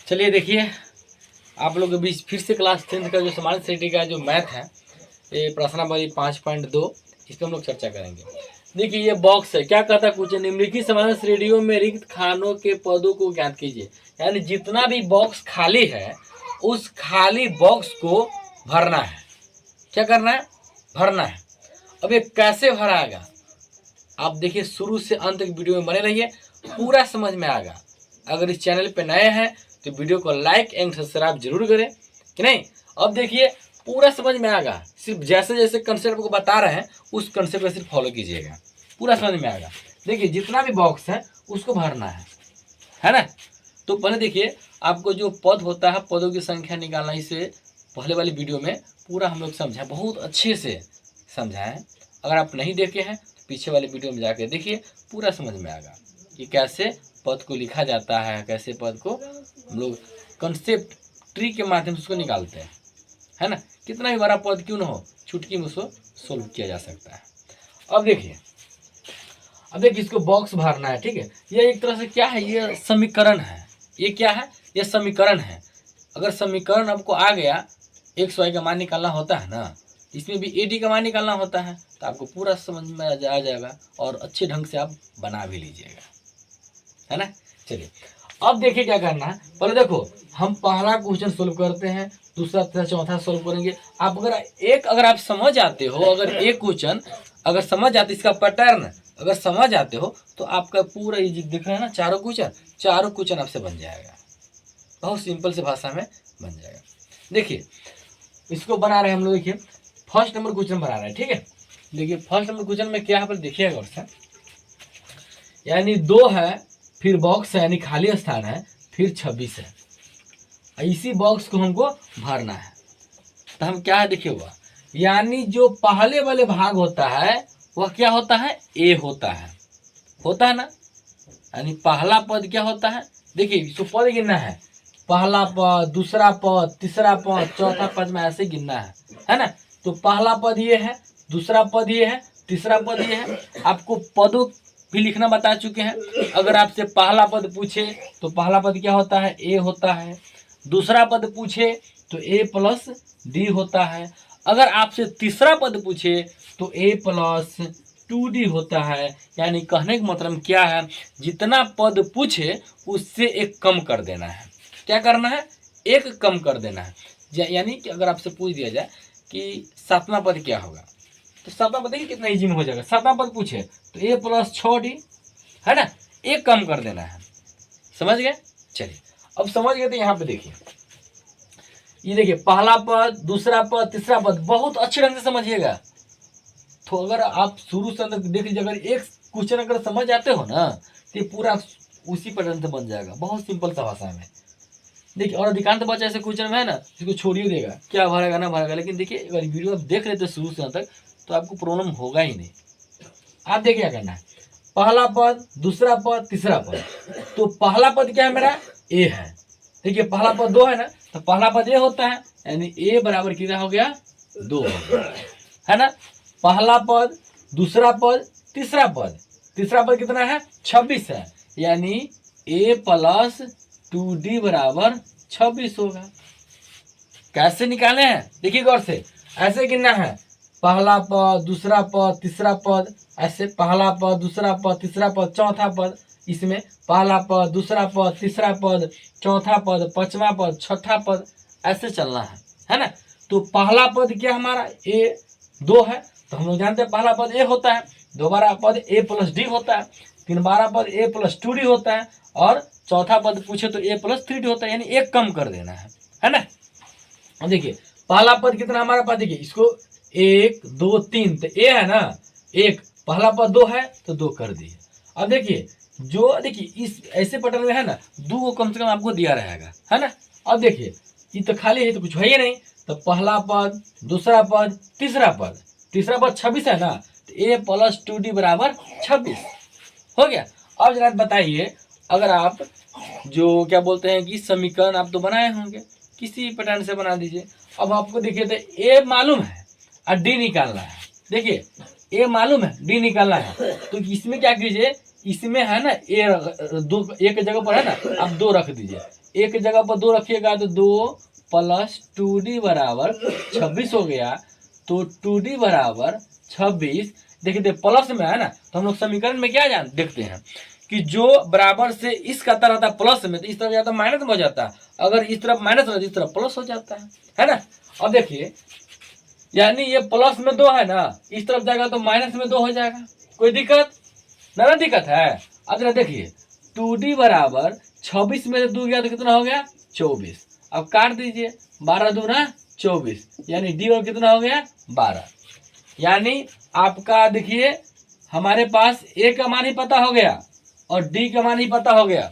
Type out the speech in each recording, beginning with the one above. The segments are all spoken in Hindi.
चलिए देखिए, आप लोग के बीच फिर से क्लास 10th का जो समाज सेटी का जो मैथ है, ये प्रश्नावली 5.2, इस पर हम लोग चर्चा करेंगे। देखिए ये बॉक्स है, क्या कहता है कुछ निम्नलिखित समाधान श्रेणियों में रिक्त खानों के पदों को ज्ञात कीजिए। यानी जितना भी बॉक्स खाली है उस खाली बॉक्स को भरना है। क्या करना है? भरना है। अब ये कैसे भराएगा आप देखिए, शुरू से अंत तक वीडियो में बने रहिए, पूरा समझ में आएगा। अगर इस चैनल पे नए हैं तो वीडियो को लाइक एंड सब्सक्राइब जरूर करें कि नहीं। अब देखिए पूरा समझ में आएगा, सिर्फ जैसे जैसे कंसेप्ट को बता रहे हैं उस कंसेप्ट को सिर्फ फॉलो कीजिएगा, पूरा समझ में आएगा। देखिए जितना भी बॉक्स है उसको भरना है ना। तो पहले देखिए, आपको जो पद होता है, पदों की संख्या निकालना, इसे पहले वाली वीडियो में पूरा हम लोग समझा, बहुत अच्छे से समझाएं। अगर आप नहीं देखे हैं तो पीछे वाले वीडियो में जाकर देखिए, पूरा समझ में आएगा कि कैसे पद को लिखा जाता है, कैसे पद को हम लोग कंसेप्ट ट्री के माध्यम से उसको निकालते हैं, है ना। कितना भी बड़ा पद क्यों ना हो, चुटकी में उसको सोल्व किया जा सकता है। अब देखिए इसको बॉक्स भरना है, ठीक है। ये एक तरह से क्या है, ये समीकरण है। ये क्या है? ये समीकरण है। अगर समीकरण आपको आ गया, x y का मान निकालना होता है ना, इसमें भी a d का मान निकालना होता है, तो आपको पूरा समझ में आ जाएगा और अच्छे ढंग से आप बना भी लीजिएगा, है ना। चलिए अब देखिए क्या करना है। पहले देखो, हम पहला क्वेश्चन सोल्व करते हैं, दूसरा तीसरा चौथा सोल्व करेंगे। आप अगर आप समझ आते हो, अगर एक क्वेश्चन अगर समझ आते, इसका पैटर्न अगर समझ आते हो, तो आपका पूरा ये दिख रहा है ना, चारों क्वेश्चन आपसे बन जाएगा। बहुत सिंपल से भाषा में बन जाएगा। देखिए इसको बना रहे हैं हम लोग। देखिए फर्स्ट नंबर क्वेश्चन बना रहे हैं, ठीक है। देखिए फर्स्ट नंबर क्वेश्चन में क्या है, पर देखिएगा गौर से। यानी 2 है, फिर बॉक्स है, यानी खाली स्थान है, फिर 26 है। इसी बॉक्स को हमको भरना है। तो हम क्या है, देखिए हुआ, यानी जो पहले वाले भाग होता है वह क्या होता है, ए होता है ना। यानी पहला पद क्या होता है, देखिए इसको पद गिनना है, पहला पद, दूसरा पद, तीसरा पद, चौथा पद में ऐसे गिनना है ना। तो पहला पद ये है, दूसरा पद ये है, तीसरा पद ये है। आपको पदों भी लिखना बता चुके हैं। अगर आपसे पहला पद पूछे तो पहला पद क्या होता है, ए होता है। दूसरा पद पूछे तो ए प्लस डी होता है। अगर आपसे तीसरा पद पूछे तो ए प्लस 2d होता है। यानी कहने का मतलब क्या है, जितना पद पूछे उससे एक कम कर देना है। क्या करना है, एक कम कर देना है। यानी कि अगर आपसे पूछ दिया जाए कि सातवां पद क्या होगा, तो सातवां पद देखिए कितना इजी में हो जाएगा। सातवां पद पूछे तो a + 6d, है ना, एक कम कर देना है। समझ गए? चलिए अब समझ गए तो यहाँ पे देखिए, ये देखिए पहला पद, दूसरा पद, तीसरा पद, बहुत अच्छे ढंग से समझिएगा। तो अगर आप शुरू से अंदर देख लीजिए, अगर एक क्वेश्चन अगर समझ आते हो ना, तो ये पूरा उसी पैटर्न से बन जाएगा, बहुत सिंपल सा भाषा में। देखिए और अधिकांश बच्चा ऐसे क्वेश्चन में है ना, इसको छोड़िए देगा, क्या भरेगा ना भरेगा। लेकिन देखिए अगर वीडियो आप देख रहे थे शुरू से अंत तक, तो आपको प्रॉब्लम होगा ही नहीं। आप देखिए क्या करना है, पहला पद, दूसरा पद, तीसरा पद। तो पहला पद क्या है मेरा, ए है। देखिए पहला पद 2 है ना, तो पहला पद ए होता है, यानी ए बराबर कितना हो गया, 2 हो गया, है ना। पहला पद, दूसरा पद, तीसरा पद, तीसरा पद कितना है, 26 है, यानी a + 2d बराबर 26 होगा। कैसे निकाले हैं, देखिए गौर से, ऐसे गिनना है, पहला पद, दूसरा पद, तीसरा पद, ऐसे पहला पद, दूसरा पद, तीसरा पद, चौथा पद, इसमें पहला पद, दूसरा पद, तीसरा पद, चौथा पद, पांचवा पद, छठा पद, ऐसे चलना है ना। तो पहला पद क्या हमारा, a 2 है, तो हम लोग जानते हैं पहला पद ए होता है, दोबारा पद a + d होता है, तीन बारा पद a + 2d होता है, और चौथा पद पूछे तो a + 3d होता है, यानी एक कम कर देना है ना। अब देखिए पहला पद कितना हमारा पास, देखिए इसको 1 2 3, तो a है ना 1, पहला पद 2 है तो 2 कर दिए। अब देखिए देखिए इस ऐसे पैटर्न में है ना, 2 को कम से कम आपको दिया रहेगा, है ना। अब देखिए ये तो खाली है, तो कुछ है ही नहीं। तो पहला पद, दूसरा पद, तीसरा पद 26 है ना, तो a + 2d बराबर 26 हो गया। अब जरा बताइए, अगर आप जो क्या बोलते हैं कि समीकरण आप तो बनाए होंगे, किसी पैटर्न से बना दीजिए। अब आपको देखिए तो a मालूम है और d निकालना है। देखिए a मालूम है, d निकालना है, तो इसमें क्या कीजिए, इसमें है ना दो एक जगह पर है ना, आप 2 रख दीजिए, एक जगह पर 2 रखिएगा तो 2 + 2d बराबर 26 हो गया। तो 2d बराबर 26, देखिए प्लस में है ना, तो हम लोग समीकरण में क्या देखते हैं कि जो बराबर से इस का रहता है प्लस में, तो इस तरफ जाता है माइनस में हो जाता है, अगर इस तरफ माइनस हो तो इस तरफ प्लस हो जाता है ना। अब देखिए यानी ये प्लस में 2 है ना, इस तरफ जाएगा तो माइनस में 2 हो जाएगा, कोई दिक्कत ना दिक्कत है। अब जरा देखिए 2d बराबर 26 में से 2 गया तो कितना हो गया 24, अब काट दीजिए 12 दूना 24, यानी डी और कितना हो गया 12। यानी आपका देखिए हमारे पास ए का मान ही पता हो गया और डी का मान ही पता हो गया।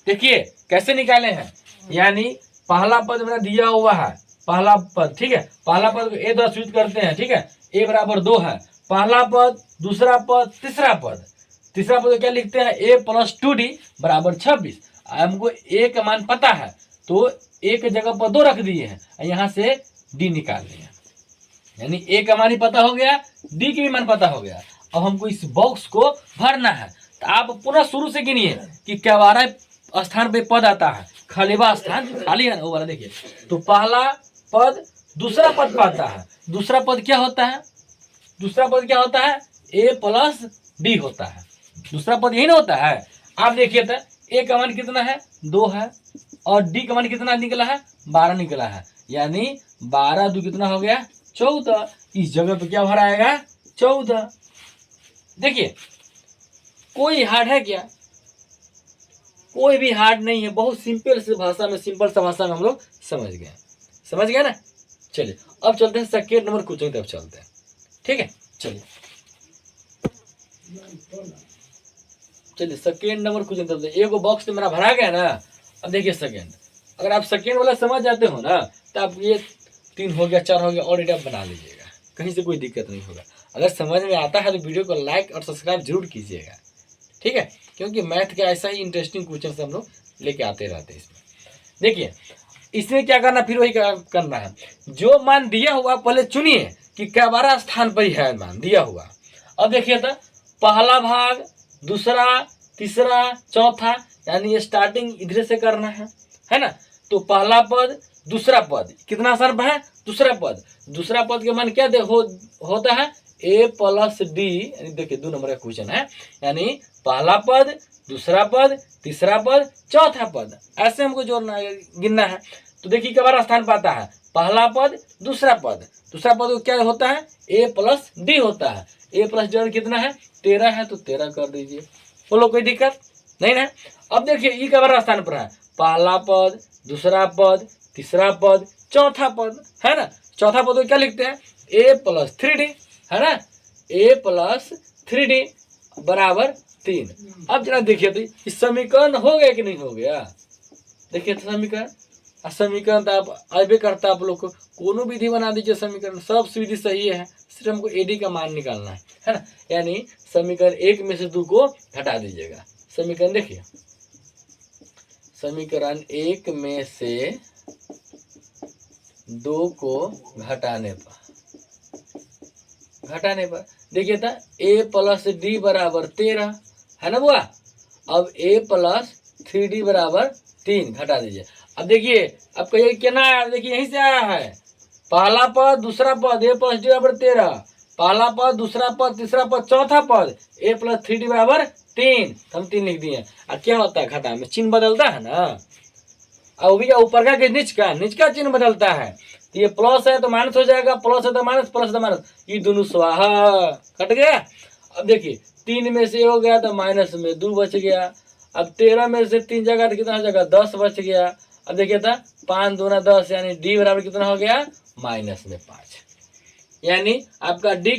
देखिए कैसे निकाले हैं, यानी पहला पद मेरा दिया हुआ है, पहला पद, ठीक है, पहला पद को ए द्वारा सूचित करते हैं, ठीक है, ए बराबर 2 है, पहला पद, दूसरा पद, तीसरा पद, तीसरा पद क्या लिखते हैं, a + 2d बराबर 26। हमको a का मान पता है तो a के जगह पर 2 रख दिए हैं, यहाँ से d निकाल लिया, यानी a का मान ही पता हो गया, d के भी मान पता हो गया। अब हमको इस बॉक्स को भरना है, तो आप पूरा शुरू से गिनिए कि क्या स्थान पे पद आता है, खालीबा स्थान खाली है ना वो वाला, देखिए तो पहला पद दूसरा पद पाता है, दूसरा पद क्या होता है, दूसरा पद क्या होता है a + d होता है, दूसरा पद यही ना होता है। आप देखिए तो a का मान कितना है 2 है और d का मान कितना निकला है 12 निकला है, यानी 12 2 कितना हो गया 14, इस जगह पे क्या भराएगा 14। देखिए कोई हार्ड है क्या, कोई भी हार्ड नहीं है, बहुत सिंपल सी भाषा में, सिंपल सा भाषा में हम लोग समझ गए ना। चलिए अब चलते हैं सेकेंड नंबर क्वेश्चन की तरफ चलते हैं, ठीक है। चलिए सेकेंड नंबर क्वेश्चन चलते हैं, एक बॉक्स तो मेरा भरा गया ना। अब देखिए सेकेंड, अगर आप सेकेंड वाला समझ जाते हो ना तो आप ये 3 हो गया 4 हो गया और आप बना लीजिएगा, कहीं से कोई दिक्कत नहीं होगा। अगर समझ में आता है तो वीडियो को लाइक और सब्सक्राइब जरूर कीजिएगा, ठीक है, क्योंकि मैथ का ऐसा ही इंटरेस्टिंग क्वेश्चन से हम लोग लेके आते रहते हैं इसमें। देखिए इसमें क्या करना, फिर वही करना है, जो मान दिया हुआ पहले चुनिए कि क्या 12 स्थान पर ही है मान दिया हुआ। अब देखिए तो पहला भाग, दूसरा, तीसरा, चौथा, यानी ये स्टार्टिंग इधर से करना है ना। तो पहला पद, दूसरा पद, कितना आसान है, दूसरा पद के मान क्या होता है a + d, यानी देखिए 2 नंबर का क्वेश्चन है, यानी पहला पद, दूसरा पद, तीसरा पद, चौथा पद, ऐसे हमको जोड़ना गिनना है। तो देखिए क्या बार स्थान पाता है, पहला पद, दूसरा पद को क्या होता है a + d होता है, a + d कितना है 13 है, तो 13 कर दीजिए, बोलो कोई दिक्कत नहीं ना। अब देखिए ई का बार स्थान पर है, पहला पद, दूसरा पद, तीसरा पद, चौथा पद, है ना। चौथा पद को क्या लिखते हैं a + 3d, है ना, a + 3d बराबर 3। अब जरा देखिए तो इस समीकरण हो गया कि नहीं हो गया, देखिए तो समीकरण तो आप अबे करता आप लोग को कोनो विधि बना दीजिए, समीकरण सब विधि सही है, सिर्फ हमको एडी का मान निकालना है ना। यानी समीकरण 1 में से 2 को घटा दीजिएगा। समीकरण देखिए, समीकरण 1 में से 2 को घटाने पर देखिए था a + d बराबर 13 है ना बुआ। अब a + 3d बराबर 3 घटा दीजिए। अब देखिए अब कहिए क्या आया, देखिए यहीं से आया है, पहला पद, दूसरा पद, a + d बराबर 13, पहला पद, दूसरा पद, तीसरा पद, चौथा पद a + 3d बराबर 3, हम 3 लिख दिए। अब क्या होता है घटा में चिन्ह बदलता है ना, अब भी ऊपर का नीच का चिन्ह बदलता है, तो ये प्लस है तो माइनस हो जाएगा, प्लस है तो माइनस, प्लस है तो माइनस, ये दोनों स्वाहा कट गया। अब देखिए 3 में से हो गया तो माइनस में 2 बच गया, अब 13 में से 3 जगह तो कितना हो जाएगा 10 बच गया। अब देखिए था 5 दूना 10, यानी डी बराबर कितना हो गया -5, यानी आपका डी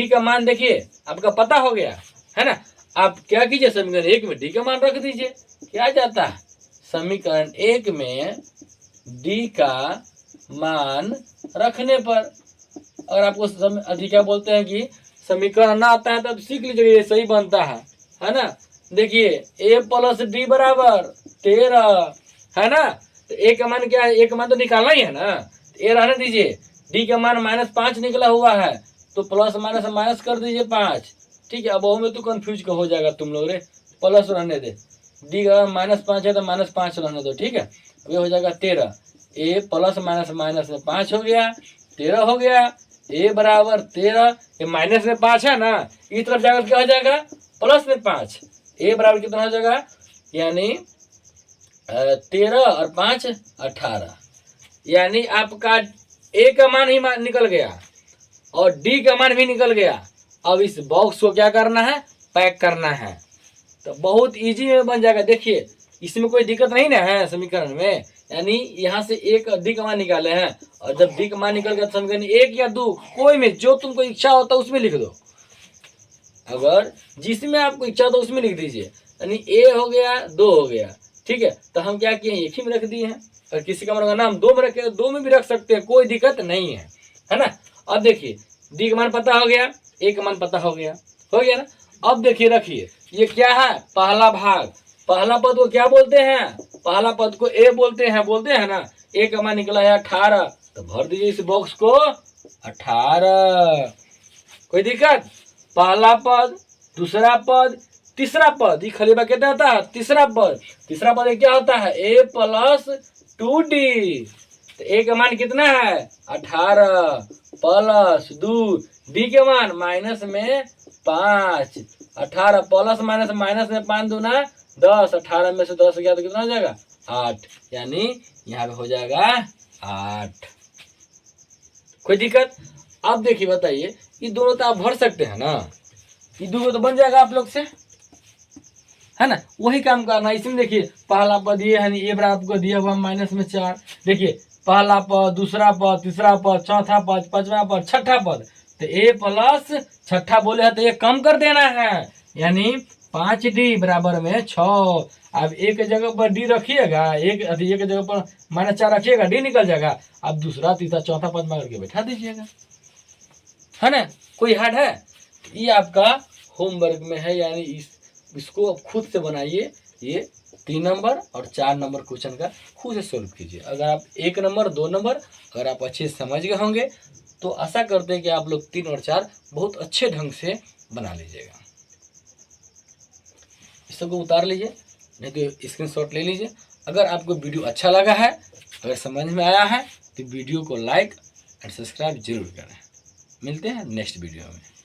का मान देखिए आपका पता हो गया है ना। आप क्या कीजिए समीकरण 1 में डी का मान रख दीजिए, क्या जाता है समीकरण 1 में डी का मान रखने पर, अगर आपको अधिक क्या बोलते हैं कि समीकरण ना आता है तब सीख लीजिए, ये सही बनता है ना। देखिए a + d बराबर 13 है ना, तो a का मान क्या है, a का मान तो निकालना ही है ना, तो a रहने दीजिए, d का मान -5 निकला हुआ है तो प्लस माइनस कर दीजिए 5, ठीक है। अब वो में तो कंफ्यूज का हो जाएगा तुम लोग रे, प्लस रहने दे, डी का -5 है तो -5 रहने दो, ठीक है। अब ये हो जाएगा 13, ए प्लस माइनस माइनस में 5 हो गया, 13 हो गया, ए बराबर 13, ये माइनस में 5 है ना, इस तरफ जाकर क्या हो जाएगा प्लस में 5, ए बराबर कितना हो जाएगा, यानी 13 और 5 18, यानी आपका ए का मान ही निकल गया और डी का मान भी निकल गया। अब इस बॉक्स को क्या करना है, पैक करना है, तो बहुत इजी में बन जाएगा। देखिए इसमें कोई दिक्कत नहीं ना है समीकरण में, यानी यहाँ से एक डी का मान निकाले हैं और जब डी का मान निकल गया तो समीकरण 1 या 2 कोई में जो तुमको इच्छा होता है उसमें लिख दो, अगर जिसमें आपको इच्छा होता है उसमें लिख दीजिए, यानी ए हो गया 2 हो गया, ठीक है। तो हम क्या किए, एक ही में रख दिए हैं, और किसी का मान नाम 2 में रखे 2 में भी रख सकते हैं, कोई दिक्कत नहीं है ना। अब देखिए डी का मान पता हो गया, ए का मान पता हो गया ना। अब देखिए रखिए ये क्या है, पहला भाग, पहला पद को क्या बोलते हैं, पहला पद को ए बोलते हैं ना। ए का मान निकला है 18, तो भर दीजिए इस बॉक्स को 18, कोई दिक्कत। पहला पद, दूसरा पद, तीसरा पद, ये खाली बाकी क्या होता है, तीसरा पद क्या होता है, ए प्लस 2d, तो ए का मान कितना है 18 प्लस 2, डी के मान माइनस में 5, 18 प्लस माइनस माइनस में 5 दूना 10, 18 में से 10 गया तो कितना हो जाएगा 8, यानी यहाँ पे हो जाएगा 8, कोई दिक्कत। अब देखिए बताइए ये दोनों तो आप भर सकते हैं ना, ये दोनों तो बन जाएगा आप लोग से, है ना। वही काम करना, इसमें देखिए पहला पद ये है, ये बराबर आपको दिया हुआ माइनस में 4, देखिए पहला पद, दूसरा पद, तीसरा पद, चौथा पद, पांचवा पद, छठा पद, तो ए प्लस छठा बोले है तो ये कम कर देना है, यानी 5d बराबर में 6। अब एक जगह पर डी रखिएगा, एक जगह पर -4 रखिएगा, डी निकल जाएगा। अब दूसरा तीसरा चौथा पद में करके बैठा दीजिएगा, है ना, कोई हार्ड है। ये आपका होमवर्क में है, यानी इसको आप खुद से बनाइए, ये 3 नंबर और 4 नंबर क्वेश्चन का खुद से सोल्व कीजिए। अगर आप 1 नंबर 2 नंबर अगर आप अच्छे से समझ गए होंगे तो आशा करते हैं कि आप लोग 3 और 4 बहुत अच्छे ढंग से बना लीजिएगा। इस सबको उतार लीजिए, नहीं तो स्क्रीनशॉट ले लीजिए। अगर आपको वीडियो अच्छा लगा है, अगर समझ में आया है तो वीडियो को लाइक एंड सब्सक्राइब जरूर करें। मिलते हैं नेक्स्ट वीडियो में।